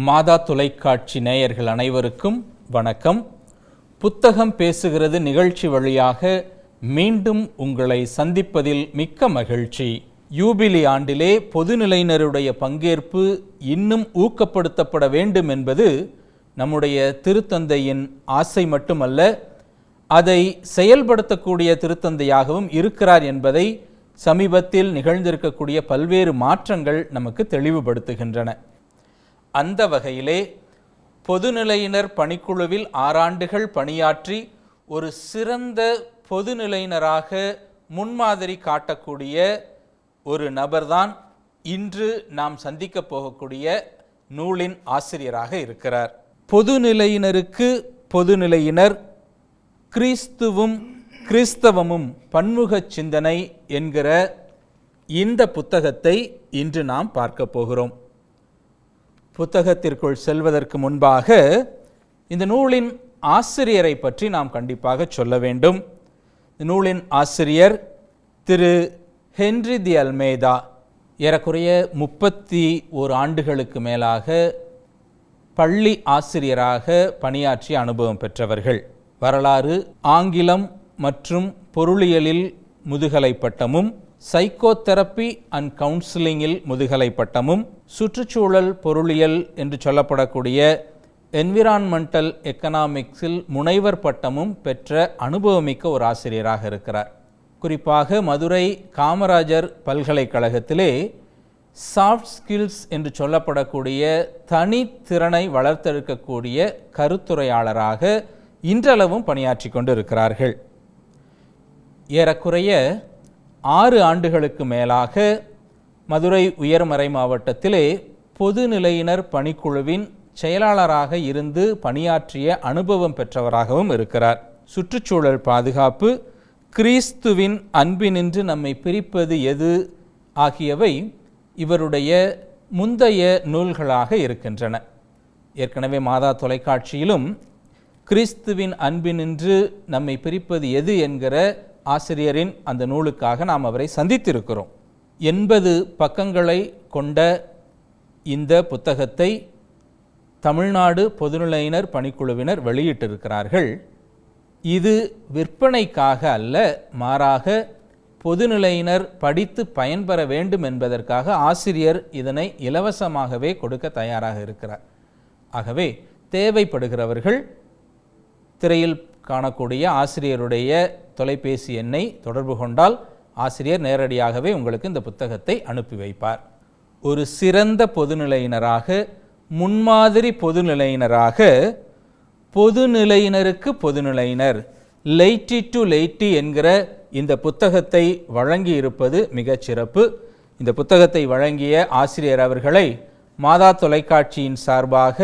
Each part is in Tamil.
மாதா தொலைக்காட்சி நேயர்கள் அனைவருக்கும் வணக்கம். புத்தகம் பேசுகிறது நிகழ்ச்சி வழியாக மீண்டும் உங்களை சந்திப்பதில் மிக்க மகிழ்ச்சி. யூபிலி ஆண்டிலே பொதுநிலையினருடைய பங்கேற்பு இன்னும் ஊக்கப்படுத்தப்பட வேண்டும் என்பது நம்முடைய திருத்தந்தையின் ஆசை மட்டுமல்ல, அதை செயல்படுத்தக்கூடிய திருத்தந்தையாகவும் இருக்கிறார் என்பதை சமீபத்தில் நிகழ்ந்திருக்கக்கூடிய பல்வேறு மாற்றங்கள் நமக்கு தெளிவுபடுத்துகின்றன. அந்த வகையிலே பொதுநிலையினர் பணிக்குழுவில் 6 ஆண்டுகள் பணியாற்றி ஒரு சிறந்த பொதுநிலையினராக முன்மாதிரி காட்டக்கூடிய ஒரு நபர்தான் இன்று நாம் சந்திக்க போகக்கூடிய நூலின் ஆசிரியராக இருக்கிறார். பொதுநிலையினருக்கு பொதுநிலையினர், கிறிஸ்துவும் கிறிஸ்தவமும் பன்முக சிந்தனை என்கிற இந்த புத்தகத்தை இன்று நாம் பார்க்க போகிறோம். புத்தகத்திற்குள் செல்வதற்கு முன்பாக இந்த நூலின் ஆசிரியரை பற்றி நாம் கண்டிப்பாக சொல்ல வேண்டும். இந்த நூலின் ஆசிரியர் திரு ஹென்றி தி அல்மேதா. ஏறக்குறைய 31 ஆண்டுகளுக்கு மேலாக பள்ளி ஆசிரியராக பணியாற்றிய அனுபவம் பெற்றவர்கள். வரலாறு, ஆங்கிலம் மற்றும் பொருளியலில் முதுகலை பட்டமும், சைக்கோதெரப்பி அண்ட் கவுன்சிலிங்கில் முதுகலை பட்டமும், சுற்றுச்சூழல் பொருளியல் என்று சொல்லப்படக்கூடிய என்விரான்மெண்டல் எக்கனாமிக்ஸில் முனைவர் பட்டமும் பெற்ற அனுபவமிக்க ஒரு ஆசிரியராக இருக்கிறார். குறிப்பாக மதுரை காமராஜர் பல்கலைக்கழகத்திலே சாஃப்ட் ஸ்கில்ஸ் என்று சொல்லப்படக்கூடிய தனித்திறனை வளர்த்தெடுக்கக்கூடிய கருத்துரையாளராக இன்றளவும் பணியாற்றி கொண்டு இருக்கிறார்கள். ஏறக்குறைய 6 ஆண்டுகளுக்கு மேலாக மதுரை உயர்மறை மாவட்டத்திலே பொதுநிலையினர் பணிக்குழுவின் செயலாளராக இருந்து பணியாற்றிய அனுபவம் பெற்றவராகவும் இருக்கிறார். சுற்றுச்சூழல் பாதுகாப்பு, கிறிஸ்துவின் அன்பினின்று நம்மை பிரிப்பது எது ஆகியவை இவருடைய முந்தைய நூல்களாக இருக்கின்றன. ஏற்கனவே மாதா தொலைக்காட்சியிலும் கிறிஸ்துவின் அன்பினின்று நம்மை பிரிப்பது எது என்கிற ஆசிரியரின் அந்த நூலுக்காக நாம் அவரை சந்தித்திருக்கிறோம். 80 பக்கங்களை கொண்ட இந்த புத்தகத்தை தமிழ்நாடு பொதுநிலையினர் பணிக்குழுவினர் வெளியிட்டிருக்கிறார்கள். இது விற்பனைக்காக அல்ல, மாறாக பொதுநிலையினர் படித்து பயன்பெற வேண்டும் என்பதற்காக ஆசிரியர் இதனை இலவசமாகவே கொடுக்க தயாராக இருக்கிறார். ஆகவே தேவைப்படுகிறவர்கள் திரையில் காணக்கூடிய ஆசிரியருடைய தொலைபேசி எண்ணை தொடர்பு கொண்டால் ஆசிரியர் நேரடியாகவே உங்களுக்கு இந்த புத்தகத்தை அனுப்பி வைப்பார். ஒரு சிறந்த பொதுநிலையினராக, முன்மாதிரி பொதுநிலையினராக, பொதுநிலையினருக்கு பொதுநிலையினர், லைட்டி டு லைட்டி என்கிற இந்த புத்தகத்தை வழங்கி இருப்பது மிகச் சிறப்பு. இந்த புத்தகத்தை வழங்கிய ஆசிரியர் அவர்களை மாதா தொலைக்காட்சியின் சார்பாக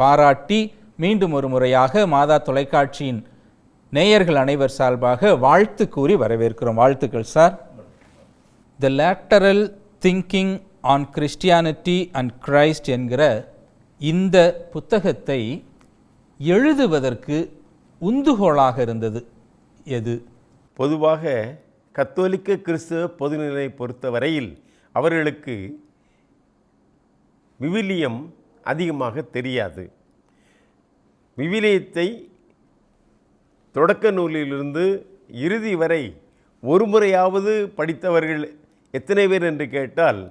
பாராட்டி மீண்டும் ஒரு முறையாக மாதா தொலைக்காட்சியின் நேயர்கள் அனைவர் சார்பாக வாழ்த்து கூறி வரவேற்கிறோம். வாழ்த்துக்கள் sir. The lateral thinking on Christianity and Christ என்கிற இந்த புத்தகத்தை எழுதுவதற்கு உந்துகோலாக இருந்தது எது? பொதுவாக கத்தோலிக்க கிறிஸ்தவ பொதுநிலை பொறுத்தவரையில் அவர்களுக்கு விவிலியம் அதிகமாக தெரியாது. விவிலியத்தை தொடக்க நூலிலிருந்து இறுதி வரை ஒரு முறையாவது படித்தவர்கள் எத்தனை பேர் என்று கேட்டால்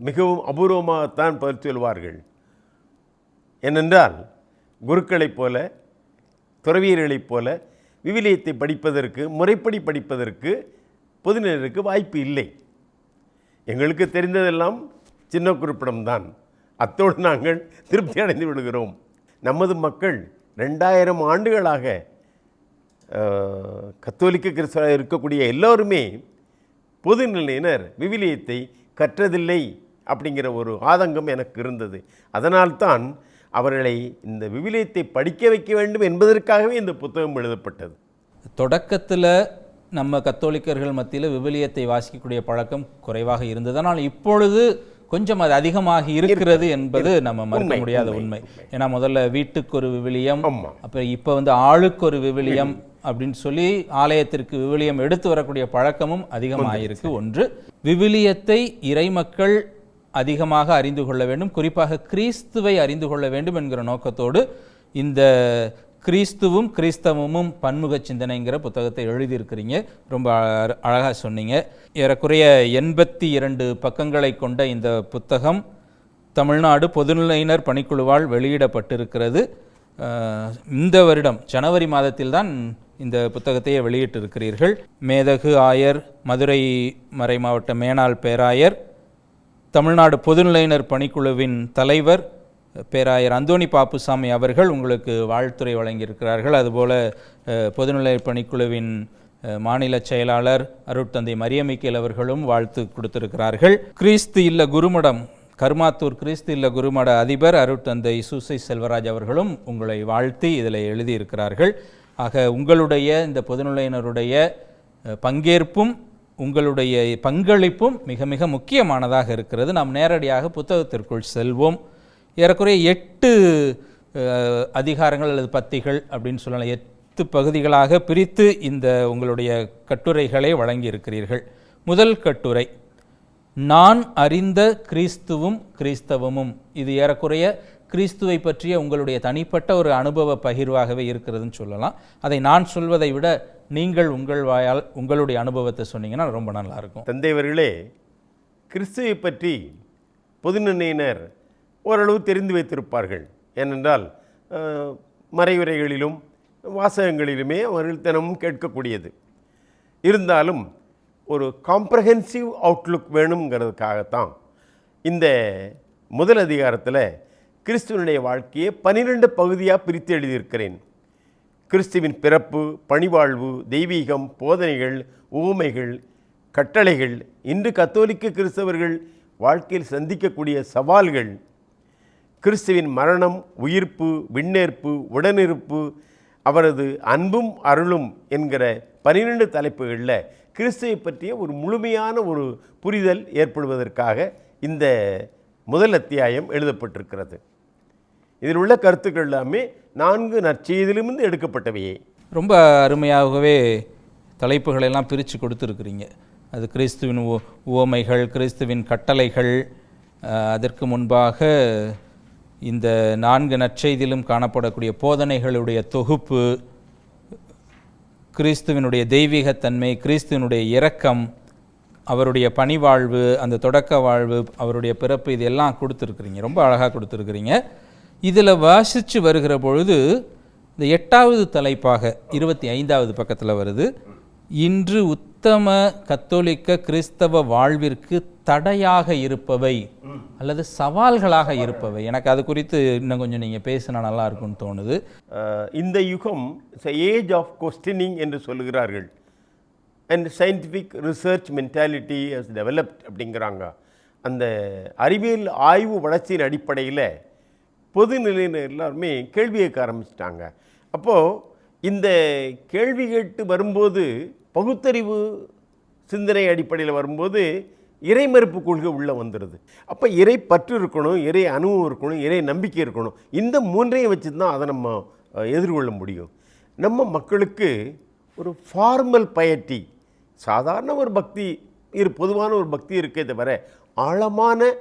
மிகவும் அபூர்வமாகத்தான் பதில் சொல்வார்கள். ஏனென்றால் குருக்களைப் போல, துறவியர்களைப் போல விவிலியத்தை படிப்பதற்கு, முறைப்படி படிப்பதற்கு பொதுநிலைக்கு வாய்ப்பு இல்லை. எங்களுக்கு தெரிந்ததெல்லாம் சின்ன குறிப்பிடம்தான். அத்தோடு நாங்கள் திருப்தி அடைந்து விடுகிறோம். நமது மக்கள் 2000 ஆண்டுகளாக கத்தோலிக்க கிறிஸ்தவராக இருக்கக்கூடிய எல்லோருமே பொதுநிலையினர் விவிலியத்தை கற்றதில்லை அப்படிங்கிற ஒரு ஆதங்கம் எனக்கு இருந்தது. அதனால்தான் அவர்களை இந்த விவிலியத்தை படிக்க வைக்க வேண்டும் என்பதற்காகவே இந்த புத்தகம் எழுதப்பட்டது. தொடக்கத்தில் நம்ம கத்தோலிக்கர்கள் மத்தியில் விவிலியத்தை வாசிக்கக்கூடிய பழக்கம் குறைவாக இருந்தது. ஆனால் இப்பொழுது கொஞ்சம் அது அதிகமாக இருக்கிறது என்பது நம்ம மறுக்க முடியாத உண்மை. ஏன்னா முதல்ல வீட்டுக்கு ஒரு விவிலியம், அப்புறம் இப்போ ஆளுக்கு ஒரு விவிலியம் அப்படின்னு சொல்லி ஆலயத்திற்கு விவிலியம் எடுத்து வரக்கூடிய பழக்கமும் அதிகமாயிருக்கு. ஒன்று, விவிலியத்தை இறைமக்கள் அதிகமாக அறிந்து கொள்ள வேண்டும், குறிப்பாக கிறிஸ்துவை அறிந்து கொள்ள வேண்டும் என்கிற நோக்கத்தோடு இந்த கிறிஸ்துவும் கிறிஸ்தவமும் பன்முக சிந்தனைங்கிற புத்தகத்தை எழுதியிருக்கிறீங்க. ரொம்ப அழகாக சொன்னீங்க. ஏறக்குறைய 82 பக்கங்களை கொண்ட இந்த புத்தகம் தமிழ்நாடு பொதுநிலையினர் பணிக்குழுவால் வெளியிடப்பட்டிருக்கிறது. இந்த வருடம் ஜனவரி மாதத்தில் தான் இந்த புத்தகத்தையே வெளியிட்டிருக்கிறீர்கள். மேதகு ஆயர், மதுரை மறைமாவட்ட மேனாள் பேராயர், தமிழ்நாடு பொதுநிலையினர் பணிக்குழுவின் தலைவர் பேராயர் அந்தோணி பாப்புசாமி அவர்கள் உங்களுக்கு வாழ்த்துரை வழங்கியிருக்கிறார்கள். அதுபோல பொதுநிலை பணிக்குழுவின் மாநில செயலாளர் அருட்தந்தை மரியமிக்கேல் அவர்களும் வாழ்த்து கொடுத்திருக்கிறார்கள். கிறிஸ்து இல்ல குருமடம், கருமாத்தூர் கிறிஸ்து இல்ல குருமட அதிபர் அருட்தந்தை சூசை செல்வராஜ் அவர்களும் உங்களை வாழ்த்தி இதில் எழுதியிருக்கிறார்கள். ஆக உங்களுடைய இந்த பொதுநிலையினருடைய பங்கேற்பும் உங்களுடைய பங்களிப்பும் மிக மிக முக்கியமானதாக இருக்கிறது. நாம் நேரடியாக புத்தகத்திற்குள் செல்வோம். ஏறக்குறைய 8 அதிகாரங்கள் அல்லது பத்திகள் அப்படின்னு சொல்லலாம், 8 பகுதிகளாக பிரித்து இந்த உங்களுடைய கட்டுரைகளை வழங்கியிருக்கிறீர்கள். முதல் கட்டுரை, நான் அறிந்த கிறிஸ்துவும் கிறிஸ்தவமும். இது ஏறக்குறைய கிறிஸ்துவை பற்றிய உங்களுடைய தனிப்பட்ட ஒரு அனுபவ பகிர்வாகவே இருக்கிறதுன்னு சொல்லலாம். அதை நான் சொல்வதை விட நீங்கள் உங்கள் வாயால் உங்களுடைய அனுபவத்தை சொன்னீங்கன்னா ரொம்ப நல்லாயிருக்கும். தந்தைவர்களே, கிறிஸ்துவை பற்றி பொதுநிலையினர் ஓரளவு தெரிந்து வைத்திருப்பார்கள். ஏனென்றால் மறைவுரைகளிலும் வாசகங்களிலுமே அவர்கள் தினமும் கேட்கக்கூடியது. இருந்தாலும் ஒரு காம்ப்ரஹென்சிவ் அவுட்லுக் வேணுங்கிறதுக்காகத்தான் இந்த முதல் அதிகாரத்தில் கிறிஸ்துவனுடைய வாழ்க்கையை 12 பகுதியாக பிரித்து எழுதியிருக்கிறேன். கிறிஸ்துவின் பிறப்பு, பணிவாழ்வு, தெய்வீகம், போதனைகள், உவமைகள், கட்டளைகள், இன்று கத்தோலிக்க கிறிஸ்தவர்கள் வாழ்க்கையில் சந்திக்கக்கூடிய சவால்கள், கிறிஸ்துவின் மரணம், உயிர்ப்பு, விண்ணேற்பு, உடனிருப்பு, அவரது அன்பும் அருளும் என்கிற 12 தலைப்புகளில் கிறிஸ்துவை பற்றிய ஒரு முழுமையான ஒரு புரிதல் ஏற்படுவதற்காக இந்த முதல் அத்தியாயம் எழுதப்பட்டிருக்கிறது. இதில் உள்ள கருத்துக்கள் எல்லாமே 4 நற்செய்தியிலிருந்து எடுக்கப்பட்டவையே. ரொம்ப அருமையாகவே தலைப்புகளெல்லாம் பிரித்து கொடுத்துருக்குறீங்க. அது கிறிஸ்துவின் உவமைகள், கிறிஸ்துவின் கட்டளைகள், அதற்கு முன்பாக இந்த 4 நற்செய்தியிலும் காணப்படக்கூடிய போதனைகளுடைய தொகுப்பு, கிறிஸ்துவினுடைய தெய்வீகத்தன்மை, கிறிஸ்துவனுடைய இரக்கம், அவருடைய பணிவாழ்வு, அந்த தொடக்க வாழ்வு, அவருடைய பிறப்பு, இதெல்லாம் கொடுத்துருக்குறீங்க. ரொம்ப அழகாக கொடுத்துருக்குறீங்க. இதில் வாசித்து வருகிற பொழுது இந்த 8வது தலைப்பாக 25வது பக்கத்தில் வருது, இன்று உத்தம கத்தோலிக்க கிறிஸ்தவ வாழ்விற்கு தடையாக இருப்பவை அல்லது சவால்களாக இருப்பவை. எனக்கு அது குறித்து இன்னும் கொஞ்சம் நீங்கள் பேசினா நல்லா இருக்கும்னு தோணுது. இந்த யுகம் ஏஜ் ஆஃப் கொஸ்டினிங் என்று சொல்லுகிறார்கள். And scientific research mentality has developed அப்படிங்கிறாங்க. அந்த அறிவியல் ஆய்வு வளர்ச்சியின் அடிப்படையில் பொதுநிலையினர் எல்லாருமே கேள்வி கேட்க ஆரம்பிச்சிட்டாங்க. அப்போது இந்த கேள்வி கேட்டு வரும்போது, பகுத்தறிவு சிந்தனை அடிப்படையில் வரும்போது இறை மறுப்பு கொள்கை உள்ளே வந்துடுது. அப்போ இறை பற்று இருக்கணும், இறை அனுபவம் இருக்கணும், இறை நம்பிக்கை இருக்கணும். இந்த 3ஐயும் வச்சு தான் அதை நம்ம எதிர்கொள்ள முடியும். நம்ம மக்களுக்கு ஒரு ஃபார்மல் பயட்டி, சாதாரண ஒரு பக்தி பொதுவான ஒரு பக்தி இருக்கே தவிர ஆழமான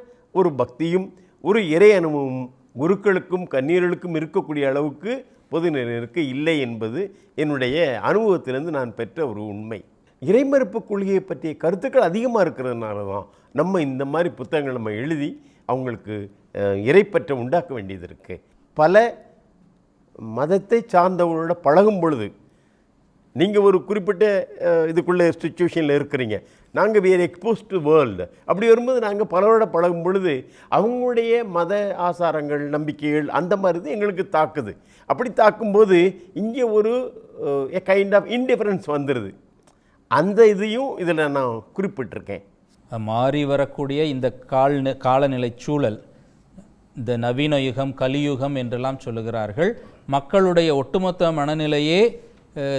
ஒரு பக்தியும் ஒரு இறை அனுபவமும் குருக்களுக்கும் கன்னியர்களுக்கும் இருக்கக்கூடிய அளவுக்கு பொதுநிலையினருக்கு இல்லை என்பது என்னுடைய அனுபவத்திலிருந்து நான் பெற்ற ஒரு உண்மை. இறைமறுப்பு கொள்கையை பற்றிய கருத்துக்கள் அதிகமாக இருக்கிறதுனால தான் நம்ம இந்த மாதிரி புத்தகங்கள் நம்ம எழுதி அவங்களுக்கு இறைப்பற்றை உண்டாக்க வேண்டியது இருக்குது. பல மதத்தை சார்ந்தவர்களோட பழகும் பொழுது நீங்கள் ஒரு குறிப்பிட்ட இதுக்குள்ளே சிச்சுவேஷனில் இருக்கிறீங்க, நாங்கள் வேறு எக்ஸ்போஸ் டு வேர்ல்டு, அப்படி வரும்போது நாங்கள் பலரோட பழகும் பொழுது அவங்களுடைய மத ஆசாரங்கள், நம்பிக்கைகள் அந்த மாதிரி தான் எங்களுக்கு தாக்குது. அப்படி தாக்கும்போது இங்கே ஒரு கைண்ட் ஆஃப் இன்டிஃபரன்ஸ் வந்துடுது. அந்த இதையும் இதில் நான் குறிப்பிட்டிருக்கேன். மாறி வரக்கூடிய இந்த காலநிலை சூழல், இந்த நவீன யுகம், கலியுகம் என்றெல்லாம் சொல்லுகிறார்கள். மக்களுடைய ஒட்டுமொத்த மனநிலையே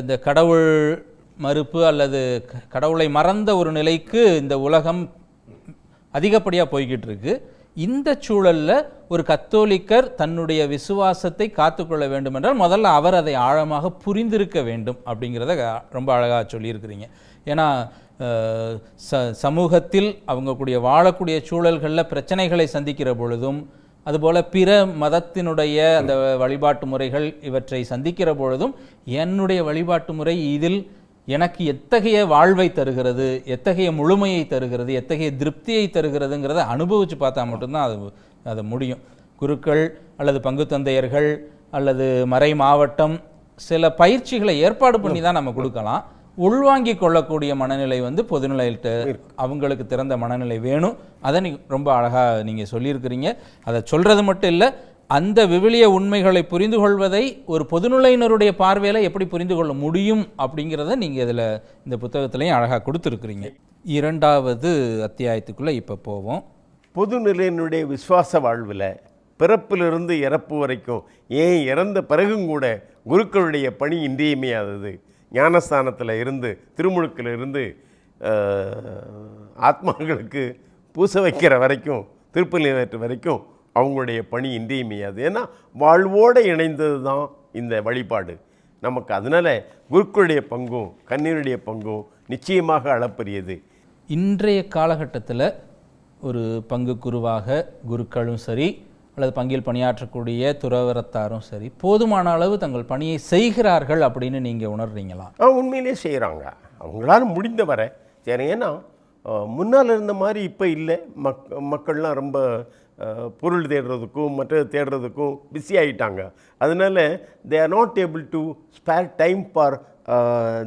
இந்த கடவுள் மறுப்பு அல்லது கடவுளை மறந்த ஒரு நிலைக்கு இந்த உலகம் அதிகப்படியாக போய்கிட்டு இருக்கு. இந்த சூழலில் ஒரு கத்தோலிக்கர் தன்னுடைய விசுவாசத்தை காத்துக்கொள்ள வேண்டும் என்றால் முதல்ல அவர் அதை ஆழமாக புரிந்திருக்க வேண்டும் அப்படிங்கிறத ரொம்ப அழகாக சொல்லியிருக்கிறீங்க. ஏன்னா சமூகத்தில் அவங்க வாழக்கூடிய சூழல்களில் பிரச்சனைகளை சந்திக்கிற பொழுதும், அதுபோல் பிற மதத்தினுடைய அந்த வழிபாட்டு முறைகள் இவற்றை சந்திக்கிற பொழுதும் என்னுடைய வழிபாட்டு முறை இதில் எனக்கு எத்தகைய வாழ்வை தருகிறது, எத்தகைய முழுமையை தருகிறது, எத்தகைய திருப்தியை தருகிறதுங்கிறத அனுபவித்து பார்த்தா மட்டும்தான் அது முடியும். குருக்கள் அல்லது பங்கு தந்தையர்கள் அல்லது மறை மாவட்டம் சில பயிற்சிகளை ஏற்பாடு பண்ணி தான் நம்ம கொடுக்கலாம். உள்வாங்கி கொள்ளக்கூடிய மனநிலை பொதுநிலையிட்ட அவங்களுக்கு திறந்த மனநிலை வேணும். அதை ரொம்ப அழகாக நீங்கள் சொல்லியிருக்கிறீங்க. அதை சொல்கிறது மட்டும் இல்லை, அந்த விவிலிய உண்மைகளை புரிந்து கொள்வதை ஒரு பொதுநிலையினருடைய பார்வையில் எப்படி புரிந்து கொள்ள முடியும் அப்படிங்கிறத நீங்கள் இதில் இந்த புத்தகத்திலையும் அழகாக கொடுத்துருக்குறீங்க. 2வது அத்தியாயத்துக்குள்ளே இப்போ போவோம். பொதுநிலையினுடைய விசுவாச வாழ்வில் பிறப்பிலிருந்து இறப்பு வரைக்கும், ஏன் இறந்த பிறகும் கூட குருக்களுடைய பணி இன்றியமையாதது. ஞானஸ்தானத்தில் இருந்து, திருமுழுக்கில் இருந்து ஆத்மாக்களுக்கு பூச வைக்கிற வரைக்கும், திருப்பலி நிறைவேற்ற வரைக்கும் அவங்களுடைய பணி இன்றியமையாது. ஏன்னா வாழ்வோடு இணைந்தது தான் இந்த வழிபாடு நமக்கு. அதனால் குருக்களுடைய பங்கும் கண்ணீருடைய பங்கும் நிச்சயமாக அளப்பரியது. இன்றைய காலகட்டத்தில் ஒரு பங்கு குருவாக குருக்களும் சரி அல்லது பங்கில் பணியாற்றக்கூடிய துறவரத்தாரும் சரி போதுமான அளவு தங்கள் பணியை செய்கிறார்கள் அப்படின்னு நீங்கள் உணர்றீங்களா? உண்மையிலே செய்கிறாங்க, அவங்களால முடிந்த வரை சரி. ஏன்னா முன்னால் இருந்த மாதிரி இப்போ இல்லை. மக்கள்லாம் ரொம்ப பொருள் தேடுறதுக்கும் மற்ற தேடுறதுக்கும் பிஸி ஆகிட்டாங்க. அதனால they are not able to spare time for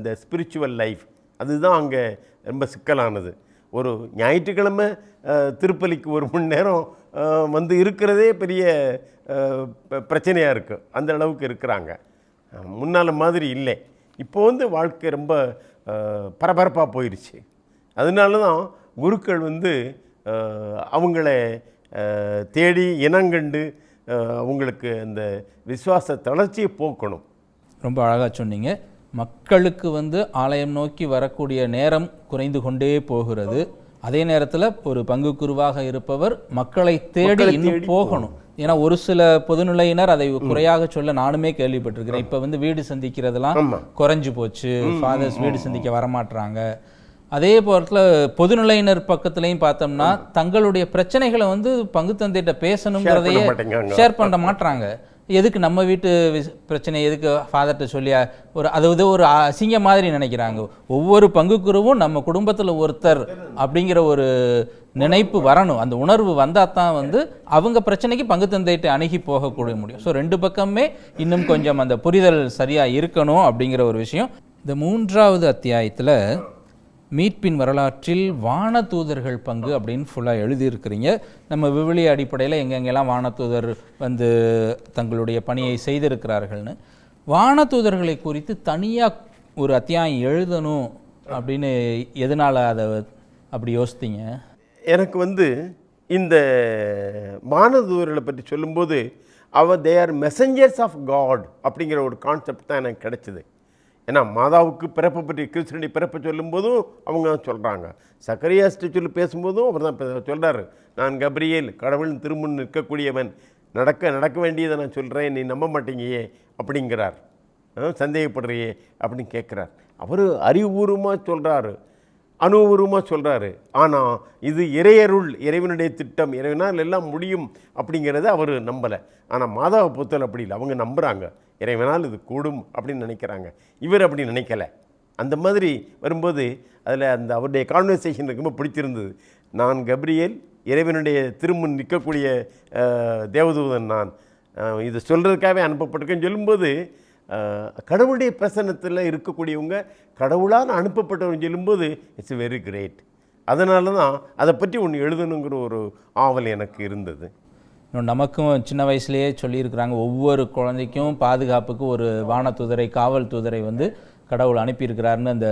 the spiritual life. அதுதான் அங்கே ரொம்ப சிக்கலானது. ஒரு ஞாயிற்றுக்கிழமை திருப்பலிக்கு 1 மணி நேரம் இருக்கிறதே பெரிய பிரச்சனையாக இருக்குது. அந்த அளவுக்கு இருக்கிறாங்க. முன்னால் மாதிரி இல்லை. இப்போ வாழ்க்கை ரொம்ப பரபரப்பாக போயிடுச்சு. அதனால தான் குருக்கள் அவங்கள தேடி இனங்கண்டு அவங்களுக்கு அந்த விசுவாச தளர்ச்சியை போக்கணும். ரொம்ப அழகாக சொன்னீங்க. மக்களுக்கு ஆலயம் நோக்கி வரக்கூடிய நேரம் குறைந்து கொண்டே போகிறது. அதே நேரத்தில் ஒரு பங்கு குருவாக இருப்பவர் மக்களை தேடி இன்னும் போகணும். ஏன்னா ஒரு சில பொதுநிலையினர் அதை குறையாக சொல்ல நானுமே கேள்விப்பட்டிருக்கிறேன். இப்போ வீடு சந்திக்கிறதுலாம் குறைஞ்சு போச்சு, ஃபாதர்ஸ் வீடு சந்திக்க வரமாட்டுறாங்க. அதே போல பொதுநிலையினர் பக்கத்துலையும் பார்த்தோம்னா தங்களுடைய பிரச்சனைகளை பங்கு தந்தையிட்ட பேசணுங்கிறதையே ஷேர் பண்ண மாட்டுறாங்க. எதுக்கு நம்ம வீட்டு பிரச்சனை எதுக்கு ஃபாதர்கிட்ட சொல்லி ஒரு அசிங்க மாதிரி நினைக்கிறாங்க. ஒவ்வொரு பங்கு குருவும் நம்ம குடும்பத்தில் ஒருத்தர் அப்படிங்கிற ஒரு நினைப்பு வரணும். அந்த உணர்வு வந்தால் தான் அவங்க பிரச்சனைக்கு பங்கு தந்தையிட்ட அணுகி போகக்கூடிய முடியும். ஸோ 2 பக்கமே இன்னும் கொஞ்சம் அந்த புரிதல் சரியாக இருக்கணும் அப்படிங்கிற ஒரு விஷயம். இந்த 3வது அத்தியாயத்தில் மீட்பின் வரலாற்றில் வானதூதர்கள் பங்கு அப்படின்னு ஃபுல்லாக எழுதியிருக்கிறீங்க. நம்ம விவிலிய அடிப்படையில் எங்கெங்கெல்லாம் வானதூதர் தங்களுடைய பணியை செய்திருக்கிறார்கள்னு, வானதூதர்களை குறித்து தனியாக ஒரு அத்தியாயம் எழுதணும் அப்படின்னு எதனால் அதை அப்படி யோசித்தீங்க? எனக்கு இந்த வானதூதர்களை பற்றி சொல்லும்போது they are messengers of God அப்படிங்கிற ஒரு கான்செப்ட் தான் எனக்கு கிடைச்சிது. ஏன்னா மாதாவுக்கு பிறப்பை பற்றி, கிறிஸ்துவனுடைய பிறப்பை சொல்லும்போதும் அவங்க தான் சொல்கிறாங்க. சக்கரியாஸ்ட்டு சொல்லி பேசும்போதும் அவர் தான் சொல்கிறாரு, நான் கப்ரியேல், கடவுளின் திருமுன் நிற்கக்கூடியவன், நடக்க வேண்டியதை நான் சொல்கிறேன், நீ நம்ப மாட்டீங்கயே அப்படிங்கிறார். சந்தேகப்படுறியே அப்படின்னு கேட்குறார். அவர் அறிவுபூர்வமாக சொல்கிறாரு, அனுபவபூர்வமாக சொல்கிறாரு. ஆனால் இது இறையருள், இறைவனுடைய திட்டம், இறைவனால் எல்லாம் முடியும் அப்படிங்கிறத அவர் நம்பலை. ஆனால் மாதாவை பொறுத்தவரை அப்படி இல்லை, அவங்க நம்புகிறாங்க, இறைவனால் இது கூடும் அப்படின்னு நினைக்கிறாங்க. இவர் அப்படி நினைக்கலை. அந்த மாதிரி வரும்போது அதில் அவருடைய கான்வர்சேஷன் ரொம்ப பிடிச்சிருந்தது. நான் கப்ரியேல், இறைவனுடைய திருமுன் நிற்கக்கூடிய தேவதூதன், நான் இது சொல்கிறதுக்காகவே அனுப்பப்பட்டிருக்கேன்னு சொல்லும்போது கடவுளுடைய பிரசன்னத்தில் இருக்கக்கூடியவங்க கடவுளால் அனுப்பப்பட்டவங்க சொல்லும்போது இட்ஸ் வெரி கிரேட். அதனால தான் அதை பற்றி ஒன்று எழுதணுங்கிற ஒரு ஆவல் எனக்கு இருந்தது. நமக்கும் சின்ன வயசுலேயே சொல்லியிருக்கிறாங்க, ஒவ்வொரு குழந்தைக்கும் பாதுகாப்புக்கு ஒரு வானதூதரை, காவல் தூதரை கடவுள் அனுப்பியிருக்கிறாருன்னு. அந்த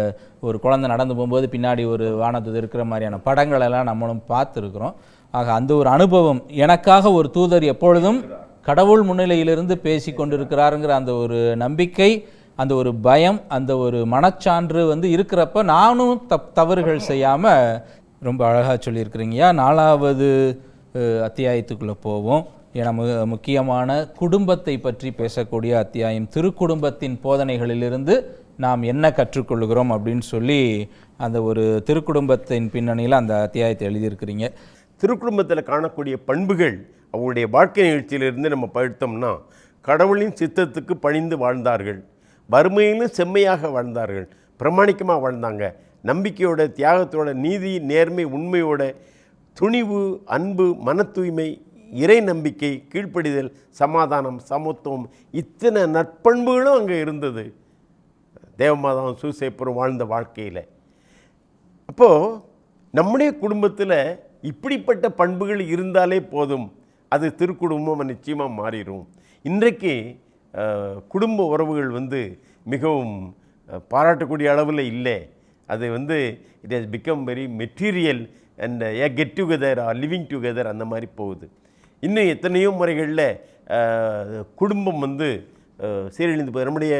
ஒரு குழந்தை நடந்து போகும்போது பின்னாடி ஒரு வானதூதர் இருக்கிற மாதிரியான படங்களெல்லாம் நம்மளும் பார்த்துருக்குறோம். ஆக அந்த ஒரு அனுபவம், எனக்காக ஒரு தூதர் எப்பொழுதும் கடவுள் முன்னிலையிலிருந்து பேசி கொண்டிருக்கிறாருங்கிற அந்த ஒரு நம்பிக்கை, அந்த ஒரு பயம், அந்த ஒரு மனச்சான்று வந்து இருக்கிறப்ப நானும் தவறுகள் செய்யாமல் ரொம்ப அழகாக சொல்லியிருக்கிறீங்கய்யா. 4வது அத்தியாயத்துக்குள்ளே போவோம். ஏன்னா முக்கியமான குடும்பத்தை பற்றி பேசக்கூடிய அத்தியாயம். திருக்குடும்பத்தின் போதனைகளிலிருந்து நாம் என்ன கற்றுக்கொள்கிறோம் அப்படின்னு சொல்லி அந்த ஒரு திருக்குடும்பத்தின் பின்னணியில் அந்த அத்தியாயத்தை எழுதியிருக்கிறீங்க. திருக்குடும்பத்தில் காணக்கூடிய பண்புகள் அவங்களுடைய வாழ்க்கை நிகழ்ச்சியிலிருந்து நம்ம படுத்தோம்னா, கடவுளின் சித்தத்துக்கு பணிந்து வாழ்ந்தார்கள், வறுமையிலும் செம்மையாக வாழ்ந்தார்கள், பிரமாணிக்கமாக வாழ்ந்தாங்க, நம்பிக்கையோட, தியாகத்தோட, நீதி, நேர்மை, உண்மையோட, துணிவு, அன்பு, மன தூய்மை, இறை நம்பிக்கை, கீழ்ப்படிதல், சமாதானம், சமத்துவம், இத்தனை நற்பண்புகளும் அங்கே இருந்தது தேவமாதாவும் சூசேப்பரும் வாழ்ந்த வாழ்க்கையில். அப்போது நம்முடைய குடும்பத்தில் இப்படிப்பட்ட பண்புகள் இருந்தாலே போதும், அது திருக்குடும்பம் நிச்சயமாக மாறிடும். இன்றைக்கு குடும்ப உறவுகள் வந்து மிகவும் பாராட்டக்கூடிய அளவில் இல்லை. அது வந்து it has become very material and A get together are living together அந்த மாதிரி போகுது. இன்னும் எத்தனையோ முறைகளில் குடும்பம் வந்து சீரழிந்து போகுது. நம்முடைய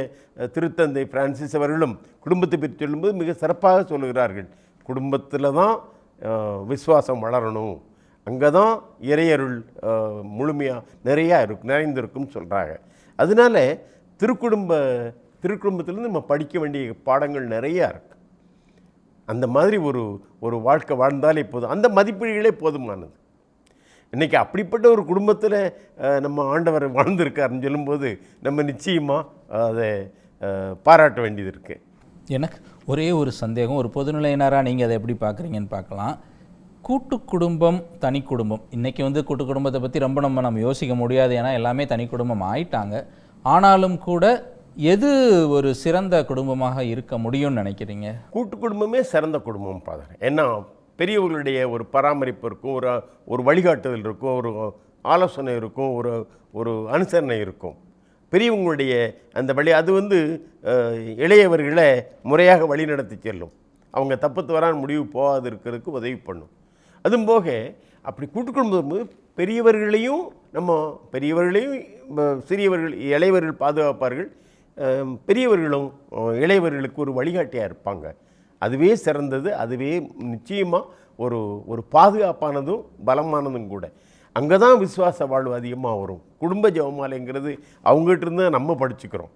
திருத்தந்தை பிரான்சிஸ் அவர்களும் குடும்பத்தை பற்றி சொல்லும்போது மிக சிறப்பாக சொல்லுகிறார்கள். குடும்பத்தில் தான் விசுவாசம் வளரணும், அங்கே தான் இறையருள் முழுமையாக நிறைந்திருக்கும்னு சொல்கிறாங்க. அதனால திருக்குடும்பத்திலேருந்து நம்ம படிக்க வேண்டிய பாடங்கள் நிறையா இருக்குது. அந்த மாதிரி ஒரு வாழ்க்கை வாழ்ந்தாலே போதும், அந்த மதிப்பீடுகளே போதுமானது. இன்றைக்கி அப்படிப்பட்ட ஒரு குடும்பத்தில் நம்ம ஆண்டவர் வாழ்ந்திருக்காருன்னு சொல்லும்போது நம்ம நிச்சயமாக அதை பாராட்ட வேண்டியது இருக்குது. எனக்கு ஒரே ஒரு சந்தேகம், ஒரு பொதுநிலையினராக நீங்கள் அதை எப்படி பார்க்குறீங்கன்னு பார்க்கலாம். கூட்டு குடும்பம், தனி குடும்பம், இன்றைக்கி வந்து கூட்டு குடும்பத்தை பற்றி ரொம்ப நம்ம யோசிக்க முடியாது, ஏன்னா எல்லாமே தனி குடும்பம் ஆயிட்டாங்க. ஆனாலும் கூட எது ஒரு சிறந்த குடும்பமாக இருக்க முடியும்னு நினைக்கிறீங்க? கூட்டு குடும்பமே சிறந்த குடும்பம் ஃபாதர். ஏன்னா பெரியவர்களுடைய ஒரு பராமரிப்பு இருக்கும், ஒரு வழிகாட்டுதல் இருக்கும், ஒரு ஆலோசனை இருக்கும், ஒரு அனுசரணை இருக்கும். பெரியவங்களுடைய அந்த வழி அது வந்து இளையவர்களை முறையாக வழி நடத்தி செல்லும். அவங்க தப்பு தவறான முடிவு போகாது இருக்கிறதுக்கு உதவி பண்ணும். அதுவும் போக அப்படி கூட்டு குடும்பம் பெரியவர்களையும் சிறியவர்கள் இளையவர்கள் பாதுகாப்பார்கள், பெரியவர்களும் இளையவர்களுக்கு ஒரு வழிகாட்டியாக இருப்பாங்க. அதுவே சிறந்தது. அதுவே நிச்சயமாக ஒரு பாதுகாப்பானதும் பலமானதும் கூட. அங்கே தான் விசுவாச வாழ்வு அதிகமாக வரும். குடும்ப ஜெபமாலைங்கிறது அவங்ககிட்ட நம்ம படிச்சுக்கிறோம்.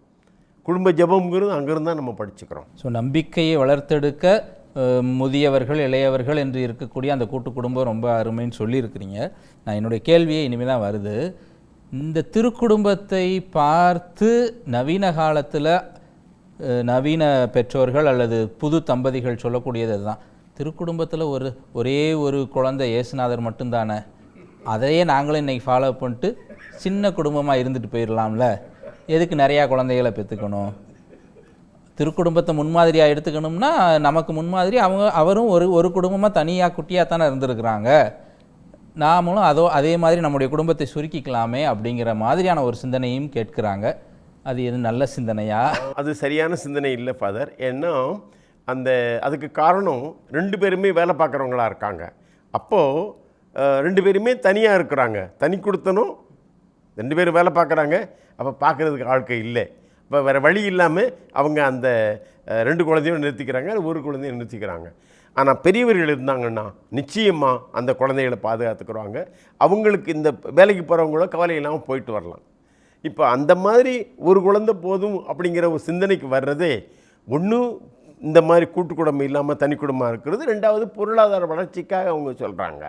குடும்ப ஜெபம்ங்கிறது அங்கேருந்து தான் நம்ம படிச்சுக்கிறோம். ஸோ நம்பிக்கையை வளர்த்தெடுக்க முதியவர்கள், இளையவர்கள் என்று இருக்கக்கூடிய அந்த கூட்டு குடும்பம் ரொம்ப அருமைன்னு சொல்லியிருக்கிறீங்க. நான் என்னுடைய கேள்வியே இனிமேல் தான் வருது. இந்த திருக்குடும்பத்தை பார்த்து நவீன காலத்தில் நவீன பெற்றோர்கள் அல்லது புது தம்பதிகள் சொல்லக்கூடியது தான், திருக்குடும்பத்தில் ஒரே ஒரு குழந்தை இயேசுநாதர் மட்டும்தானே, அதையே நாங்களும் இன்றைக்கி ஃபாலோ பண்ணிட்டு சின்ன குடும்பமாக இருந்துட்டு போயிடலாம்ல, எதுக்கு நிறையா குழந்தைகளை பெற்றுக்கணும்? திருக்குடும்பத்தை முன்மாதிரியாக எடுத்துக்கணும்னா நமக்கு முன்மாதிரி அவரும் ஒரு குடும்பமாக தனியாக குட்டியாக தானே இருந்திருக்கிறாங்க, நாமளும் அதே மாதிரி நம்முடைய குடும்பத்தை சுருக்கிக்கலாமே அப்படிங்கிற மாதிரியான ஒரு சிந்தனையும் கேட்குறாங்க. அது எது நல்ல சிந்தனையா? அது சரியான சிந்தனை இல்லை ஃபாதர். ஏன்னா அதுக்கு காரணம் 2 பேருமே வேலை பார்க்குறவங்களா இருக்காங்க. அப்போது 2 பேருமே தனியாக இருக்கிறாங்க. தனி கொடுத்தனும் 2 பேரும் வேலை பார்க்குறாங்க. அப்போ பார்க்குறதுக்கு ஆட்கள் இல்லை. இப்போ வேறு வழி இல்லாமல் அவங்க அந்த 2 குழந்தையும் நிறுத்திக்கிறாங்க, ஒரு குழந்தையும் நிறுத்திக்கிறாங்க. ஆனால் பெரியவர்கள் இருந்தாங்கன்னா நிச்சயமாக அந்த குழந்தைகளை பாதுகாத்துக்கிறாங்க. அவங்களுக்கு இந்த வேலைக்கு போகிறவங்களோ கவலை இல்லாமல் போயிட்டு வரலாம். இப்போ அந்த மாதிரி ஒரு குழந்தை போதும் அப்படிங்கிற ஒரு சிந்தனைக்கு வர்றதே ஒன்றும் இந்த மாதிரி கூட்டு குடும்பம் இல்லாமல் தனி குடும்பமாக இருக்கிறது. 2வது பொருளாதார வளர்ச்சிக்காக அவங்க சொல்கிறாங்க.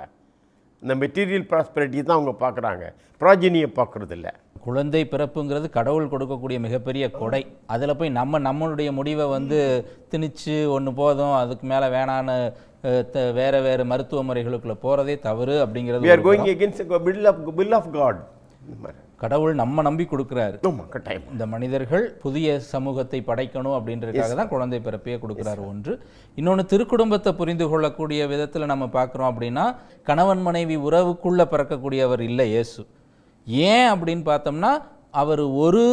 இந்த மெட்டீரியல் ப்ராஸ்பரிட்டி தான் அவங்க பார்க்குறாங்க, ப்ராஜினியை பார்க்குறதில்ல. குழந்தை பிறப்புங்கிறது கடவுள் கொடுக்கக்கூடிய மிகப்பெரிய கொடை. அதில் போய் நம்மளுடைய முடிவை வந்து திணிச்சு ஒன்று போதும் அதுக்கு மேலே வேணான்னு வேறு மருத்துவ முறைகளுக்குள்ளே போகிறதே தவறு அப்படிங்கிறது. We are going against the will of God. கடவுள் நம்ம நம்பி கொடுக்குறாரு. இந்த மனிதர்கள் புதிய சமூகத்தை படைக்கணும் அப்படின்றதுக்காக தான் குழந்தை பிறப்பையே கொடுக்குறாரு. ஒன்று. இன்னொன்று, திருக்குடும்பத்தை புரிந்து கொள்ளக்கூடிய விதத்தில் நம்ம பார்க்குறோம் அப்படின்னா, கணவன் மனைவி உறவுக்குள்ளே பிறக்கக்கூடியவர் இல்லை இயேசு. ஏன் அப்படின்னு பார்த்தோம்னா, அவர் ஒரு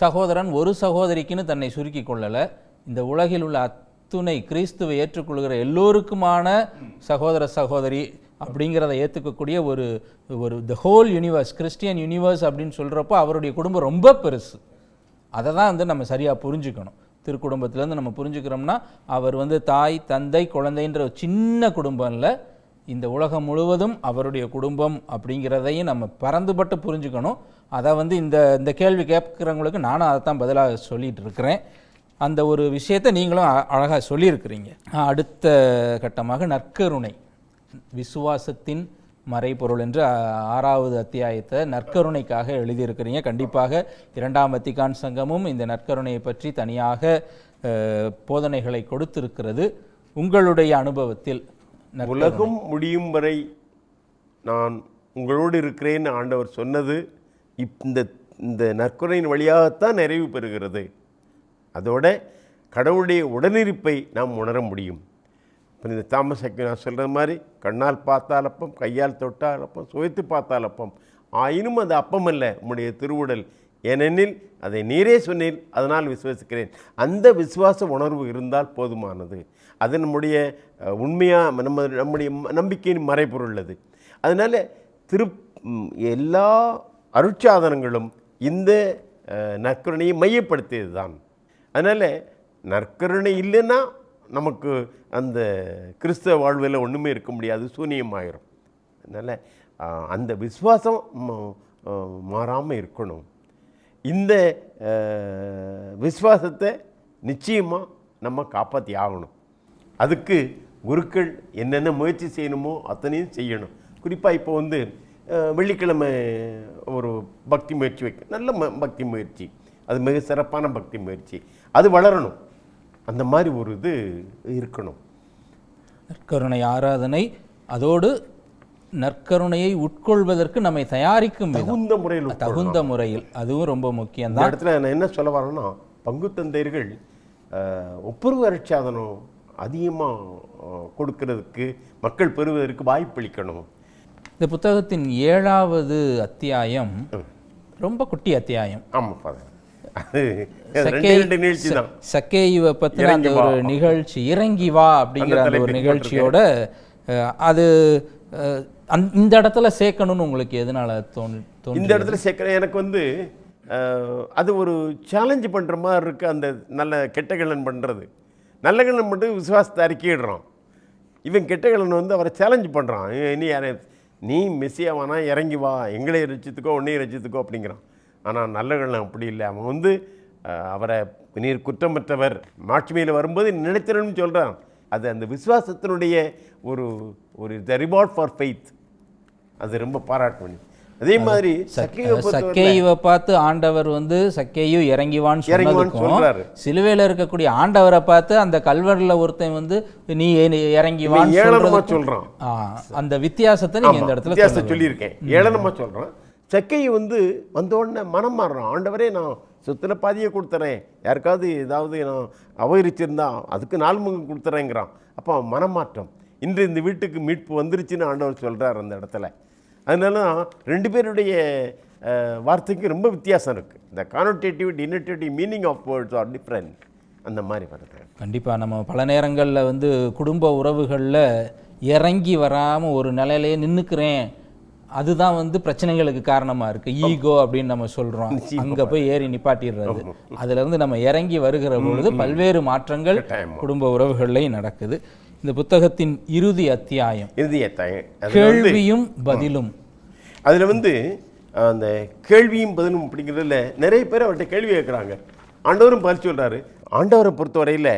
சகோதரன் ஒரு சகோதரிக்குன்னு தன்னை சுருக்கி கொள்ளலை. இந்த உலகில் உள்ள அத்துணை கிறிஸ்துவை ஏற்றுக்கொள்கிற எல்லோருக்குமான சகோதர சகோதரி அப்படிங்கிறத ஏற்றுக்கக்கூடிய ஒரு the whole universe, Christian universe அப்படின்னு சொல்கிறப்போ அவருடைய குடும்பம் ரொம்ப பெருசு. அதை தான் வந்து நம்ம சரியாக புரிஞ்சுக்கணும். திருக்குடும்பத்திலேருந்து நம்ம புரிஞ்சுக்கிறோம்னா அவர் வந்து தாய் தந்தை குழந்தைன்ற ஒரு சின்ன குடும்பம் இல்லை, இந்த உலகம் முழுவதும் அவருடைய குடும்பம் அப்படிங்கிறதையும் நம்ம பறந்துபட்டு புரிஞ்சுக்கணும். அதை வந்து இந்த கேள்வி கேட்குறவங்களுக்கு நானும் அதை தான் பதிலாக சொல்லிகிட்டு இருக்கிறேன். அந்த ஒரு விஷயத்தை நீங்களும் அழகாக சொல்லியிருக்கிறீங்க. அடுத்த கட்டமாக நற்கருணை, விசுவாசத்தின் மறைபொருள் என்று 6வது அத்தியாயத்தை நற்கருணைக்காக எழுதியிருக்கிறீங்க. கண்டிப்பாக 2ஆம் வத்திக்கான் சங்கமும் இந்த நற்கருணையை பற்றி தனியாக போதனைகளை கொடுத்திருக்கிறது. உங்களுடைய அனுபவத்தில் உலகம் முடியும் வரை நான் உங்களோடு இருக்கிறேன்னு ஆண்டவர் சொன்னது இந்த நற்கருணையின் வழியாகத்தான் நிறைவு பெறுகிறது. அதோட கடவுளுடைய உடனிருப்பை நாம் உணர முடியும். இப்போ இந்த தாமஸ் அக்வினாஸ் சொல்கிற மாதிரி கண்ணால் பார்த்தால் அப்பம், கையால் தொட்டால் அப்பம், சுவைத்து பார்த்தால் அப்பம், ஆயினும் அது அப்பம் அல்ல உம்முடைய திருவுடல், ஏனெனில் அதை நீரே சொன்னீர், அதனால் விசுவாசிக்கிறேன். அந்த விசுவாச உணர்வு இருந்தால் போதுமானது. அது நம்முடைய உண்மையாக நம்முடைய நம்பிக்கையின் மறைபொருள் அது. அதனால் எல்லா அருட்சாதனங்களும் இந்த நற்கருணையை மையப்படுத்தியது தான். அதனால் நற்கருணை இல்லைன்னா நமக்கு அந்த கிறிஸ்தவ வாழ்வில் ஒன்றுமே இருக்க முடியாது, சூனியமாயிரும். அதனால் அந்த விசுவாசம் மாறாமல் இருக்கணும். இந்த விசுவாசத்தை நிச்சயமாக நம்ம காப்பாற்றி ஆகணும். அதுக்கு குருக்கள் என்னென்ன முயற்சி செய்யணுமோ அத்தனையும் செய்யணும். குறிப்பாக இப்போ வந்து வெள்ளிக்கிழமை ஒரு பக்தி முயற்சி வைக்க, நல்ல பக்தி முயற்சி, அது மிக சிறப்பான பக்தி முயற்சி, அது வளரணும். அந்த மாதிரி ஒரு இது இருக்கணும். நற்கருணை ஆராதனை, அதோடு நற்கருணையை உட்கொள்வதற்கு நம்மை தயாரிக்கும் தகுந்த முறையில் அதுவும் ரொம்ப முக்கியம். அந்த இடத்துல நான் என்ன சொல்ல வரேன்னா, பங்கு தந்தையர்கள் ஒப்புரவு அருட்சாதனம் அதிகமாக கொடுக்கறதுக்கு, மக்கள் பெறுவதற்கு வாய்ப்பளிக்கணும். இந்த புத்தகத்தின் 7வது அத்தியாயம் ரொம்ப குட்டி அத்தியாயம். ஆமாம், சக்கேயுவை பற்றின அந்த ஒரு நிகழ்ச்சி, இறங்கி வா அப்படிங்கிற அந்த ஒரு நிகழ்ச்சியோட அது இந்த இடத்துல சேர்க்கணும்னு உங்களுக்கு எதனால தோணும்? இந்த இடத்துல சேர்க்கணும் எனக்கு வந்து அது ஒரு சேலஞ்சு பண்ணுற மாதிரி இருக்குது. அந்த நல்ல கெட்டகலன் பண்ணுறது, நல்ல கலன் மட்டும் விசுவாசத்தை அறிக்கையிடுறான். இவன் கெட்டகலன் வந்து அவரை சேலஞ்சு பண்ணுறான். நீ யாரை, நீ மெஸ்ஸியாவானா இறங்கி வா, எங்களை ரசித்துக்கோ உன்னையும் ரசித்துக்கோ அப்படிங்கிறான். ஆனால் நல்ல கலன் அப்படி இல்லை. அவன் வந்து அவரை நீர் குற்றமற்றவர், மாட்சிமையில் வரும்போது நினைத்திறன்னு சொல்கிறான். அது அந்த விசுவாசத்தினுடைய ஒரு த ரிவார்ட் ஃபார் ஃபெய்த், அது ரொம்ப பாராட்டு. அதே மாதிரி சக்கேயுவை பார்த்து ஆண்டவர் வந்து சக்கேயு இறங்கிவான்னு சொல்றாரு. சிலுவையில் இருக்கக்கூடிய ஆண்டவரை பார்த்து அந்த கல்வரில் ஒருத்தன் வந்து நீ இறங்கிவான்னு ஏளனமா சொல்றான். அந்த வித்தியாசத்தை நீங்க இந்த இடத்துல சொல்லியிருக்கேன், ஏளனமா சொல்றான். சக்கையை வந்து வந்த உடனே மனம் மாறுறான். ஆண்டவரே, நான் சொத்துல பாதியை கொடுத்துறேன், யாருக்காவது ஏதாவது நான் அபகரிச்சிருந்தா அதுக்கு 4 மடங்கு கொடுத்துறேங்கிறான். அப்போ மனமாற்றம். இன்று இந்த வீட்டுக்கு மீட்பு வந்துருச்சுன்னு ஆண்டவர் சொல்கிறார் அந்த இடத்துல. அதனால 2 பேருடைய வார்த்தைக்கு ரொம்ப வித்தியாசம் இருக்குது. இந்த connotative denotative meaning of words are different. அந்த மாதிரி வருது. கண்டிப்பாக நம்ம பல நேரங்களில் வந்து குடும்ப உறவுகளில் இறங்கி வராமல் ஒரு நிலையிலேயே நின்றுக்கிறேன், அதுதான் வந்து பிரச்சனைகளுக்கு காரணமாக இருக்குது. ஈகோ அப்படின்னு நம்ம சொல்கிறோம், அங்கே போய் ஏறி நிப்பாட்டிடுறது. அதுலேருந்து நம்ம இறங்கி வருகிற பொழுது பல்வேறு மாற்றங்கள் குடும்ப உறவுகள்லையும் நடக்குது. இந்த புத்தகத்தின் இறுதி அத்தியாயம் கேள்வியும் பதிலும். அதில் வந்து அந்த கேள்வியும் பதிலும் அப்படிங்கிறதுல நிறைய பேர் அவர்கிட்ட கேள்வி கேட்குறாங்க. ஆண்டவரும் பதில் சொல்கிறாரு. ஆண்டவரை பொறுத்தவரையில்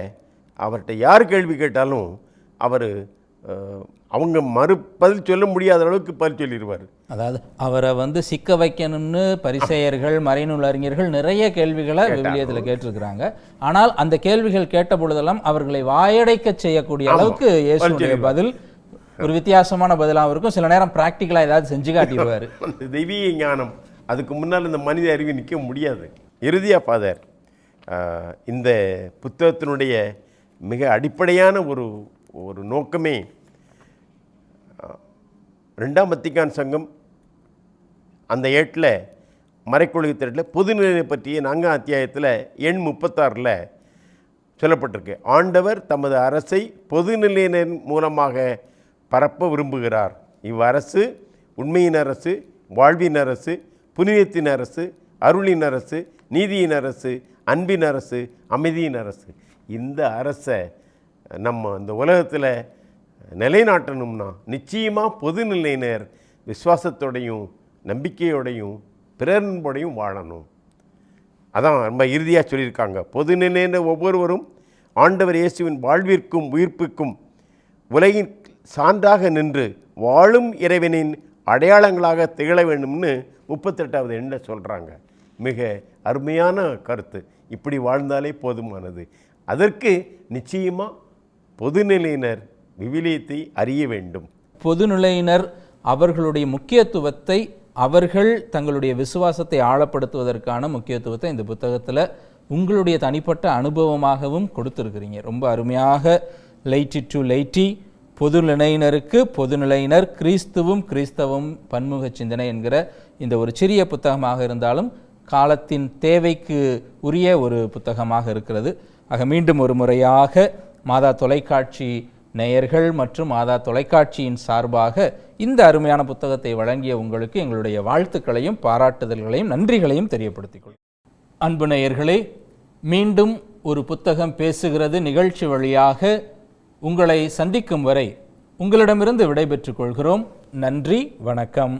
அவர்கிட்ட யார் கேள்வி கேட்டாலும் அவர் அவங்க பதில் சொல்ல முடியாத அளவுக்கு பதில் சொல்லிடுவார். அதாவது அவரை வந்து சிக்க வைக்கணும்னு பரிசேயர்கள், மறைநூல் அறிஞர்கள் நிறைய கேள்விகளை விவிலியத்தில் கேட்டிருக்கிறாங்க. ஆனால் அந்த கேள்விகள் கேட்ட பொழுதெல்லாம் அவர்களை வாயடைக்க செய்யக்கூடிய அளவுக்கு இயேசுடைய பதில் ஒரு வித்தியாசமான பதிலாகவும் இருக்கும். சில நேரம் ப்ராக்டிக்கலாக ஏதாவது செஞ்சு காட்டிடுவார். தெய்வீக ஞானம், அதுக்கு முன்னால் இந்த மனித அறிவு நிற்க முடியாது. இறுதியாக ஃபாதர், இந்த புத்தகத்தினுடைய மிக அடிப்படையான ஒரு நோக்கமே 2ஆம் வத்திக்கான் சங்கம் அந்த ஏட்டில் மறைக்கொள்கை திரட்டில் பொதுநிலை பற்றிய 4ஆம் அத்தியாயத்தில் எண் 36 சொல்லப்பட்டிருக்கு. ஆண்டவர் தமது அரசை பொதுநிலையினர் மூலமாக பரப்ப விரும்புகிறார். இவ்வரசு உண்மையின் அரசு, வாழ்வின் அரசு, புனிதத்தின் அரசு, அருளின் அரசு, நீதியின் அரசு, அன்பின் அரசு, அமைதியின் அரசு. இந்த அரசை நம்ம இந்த உலகத்தில் நிலைநாட்டணும்னா நிச்சயமாக பொதுநிலையினர் விசுவாசத்தோடையும் நம்பிக்கையோடையும் பிறன்போடையும் வாழணும். அதான் ரொம்ப இறுதியாக சொல்லியிருக்காங்க. பொதுநிலையினர் ஒவ்வொருவரும் ஆண்டவர் இயேசுவின் வாழ்விற்கும் உயிர்ப்புக்கும் உலகின் சான்றாக நின்று வாழும் இறைவனின் அடையாளங்களாக திகழ வேண்டும்னு 38வது எண்ணை சொல்கிறாங்க. மிக அருமையான கருத்து. இப்படி வாழ்ந்தாலே போதுமானது. அதற்கு நிச்சயமாக பொதுநிலையினர் விவிலியத்தை அறிய வேண்டும். பொதுநிலையினர் அவர்களுடைய முக்கியத்துவத்தை, அவர்கள் தங்களுடைய விசுவாசத்தை ஆழப்படுத்துவதற்கான முக்கியத்துவத்தை இந்த புத்தகத்தில் உங்களுடைய தனிப்பட்ட அனுபவமாகவும் கொடுத்துருக்கிறீங்க. ரொம்ப அருமையாக லைட்டி டு லைட்டி, பொதுநிலையினருக்கு பொதுநிலையினர், கிறிஸ்துவும் கிறிஸ்தவம் பன்முக சிந்தனை என்கிற இந்த ஒரு சிறிய புத்தகமாக இருந்தாலும் காலத்தின் தேவைக்கு உரிய ஒரு புத்தகமாக இருக்கிறது. ஆக மீண்டும் ஒரு முறையாக மாதா தொலைக்காட்சி நேயர்கள் மற்றும் மாதா தொலைக்காட்சியின் சார்பாக இந்த அருமையான புத்தகத்தை வழங்கிய உங்களுக்கு எங்களுடைய வாழ்த்துக்களையும் பாராட்டுதல்களையும் நன்றிகளையும் தெரியப்படுத்திக் கொள்கிறேன். அன்பு நேயர்களே, மீண்டும் ஒரு புத்தகம் பேசுகிறது நிகழ்ச்சி வழியாக உங்களை சந்திக்கும் வரை உங்களிடமிருந்து விடைபெற்றுக் கொள்கிறோம். நன்றி, வணக்கம்.